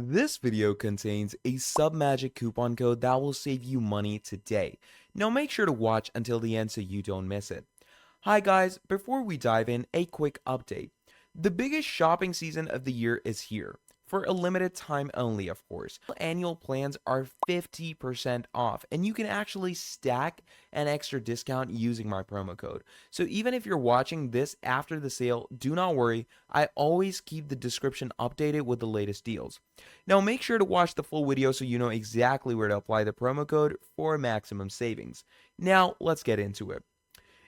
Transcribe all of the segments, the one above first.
This video contains a Submagic coupon code that will save you money today. Now make sure to watch until the end so you don't miss it. Hi guys, before we dive in, a quick update. The biggest shopping season of the year is here. For a limited time only, of course. Annual plans are 50% off, and you can actually stack an extra discount using my promo code. So even if you're watching this after the sale, do not worry. I always keep the description updated with the latest deals. Now make sure to watch the full video so you know exactly where to apply the promo code for maximum savings. Now let's get into it.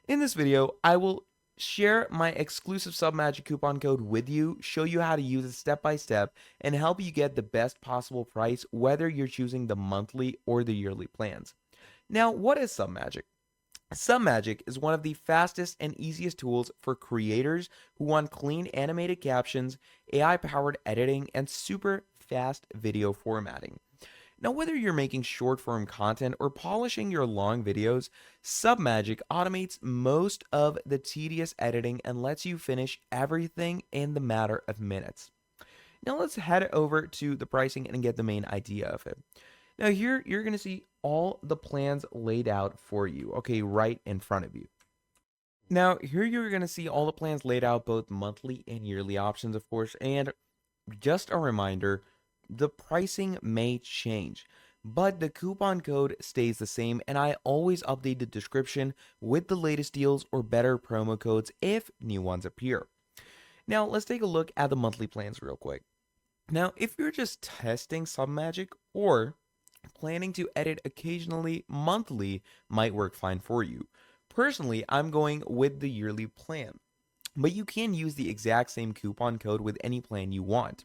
In this video, I will share my exclusive Submagic coupon code with you, show you how to use it step by step, and help you get the best possible price whether you're choosing the monthly or the yearly plans. Now, what is Submagic? Submagic is one of the fastest and easiest tools for creators who want clean animated captions, AI-powered editing, and super fast video formatting. Now, whether you're making short-form content or polishing your long videos, Submagic automates most of the tedious editing and lets you finish everything in the matter of minutes. Now, let's head over to the pricing and get the main idea of it. Now, here you're going to see all the plans laid out for you, okay, right in front of you. Now, here you're going to see all the plans laid out, both monthly and yearly options, of course, and just a reminder, the pricing may change, but the coupon code stays the same, and I always update the description with the latest deals or better promo codes if new ones appear. Now, let's take a look at the monthly plans real quick. Now, if you're just testing Submagic or planning to edit occasionally, monthly might work fine for you. Personally, I'm going with the yearly plan, but you can use the exact same coupon code with any plan you want.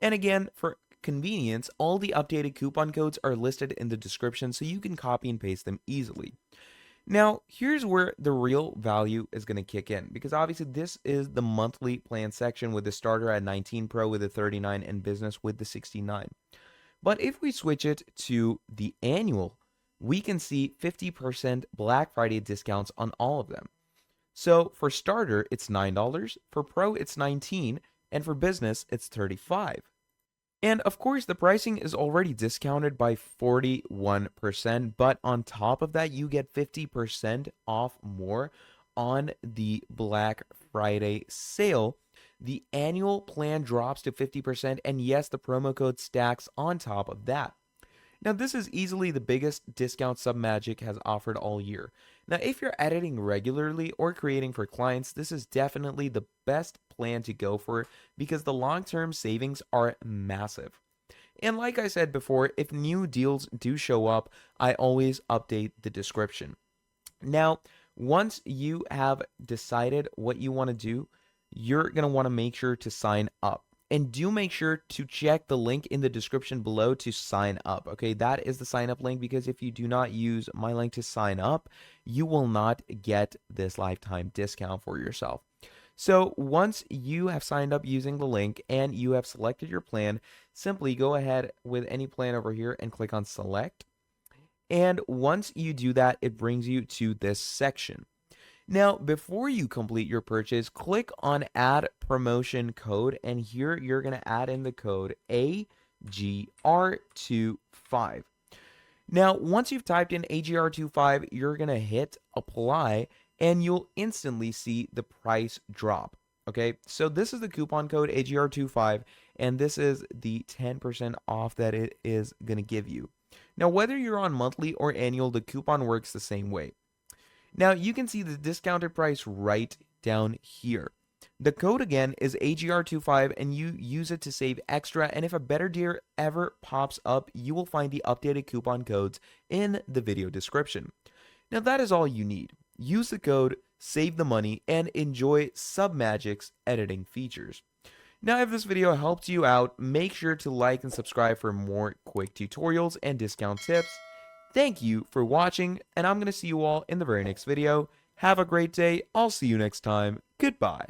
And again, for convenience, all the updated coupon codes are listed in the description so you can copy and paste them easily. Now, here's where the real value is going to kick in, because obviously this is the monthly plan section with the starter at 19 Pro with the 39 and business with the 69. But if we switch it to the annual, we can see 50% Black Friday discounts on all of them. So for starter, it's $9, for Pro, it's $19, and for business, it's $35. And of course, the pricing is already discounted by 41%, but on top of that, you get 50% off more on the Black Friday sale. The annual plan drops to 50%, and yes, the promo code stacks on top of that. Now, this is easily the biggest discount Submagic has offered all year. Now, if you're editing regularly or creating for clients, this is definitely the best plan to go for because the long-term savings are massive. And like I said before, if new deals do show up, I always update the description. Now, once you have decided what you want to do, you're going to want to make sure to sign up. And do make sure to check the link in the description below to sign up. Okay, that is the sign up link, because if you do not use my link to sign up, you will not get this lifetime discount for yourself. So once you have signed up using the link and you have selected your plan, simply go ahead with any plan over here and click on select. And once you do that, it brings you to this section. Now, before you complete your purchase, click on add promotion code, and here you're going to add in the code AGR25. Now, once you've typed in AGR25, you're going to hit apply, and you'll instantly see the price drop. Okay, so this is the coupon code AGR25, and this is the 10% off that it is going to give you. Now, whether you're on monthly or annual, the coupon works the same way. Now, you can see the discounted price right down here. The code again is AGR25, and you use it to save extra, and if a better deal ever pops up, you will find the updated coupon codes in the video description. Now, that is all you need. Use the code, save the money, and enjoy Submagic's editing features. Now, if this video helped you out, make sure to like and subscribe for more quick tutorials and discount tips. Thank you for watching, and I'm going to see you all in the very next video. Have a great day. I'll see you next time. Goodbye.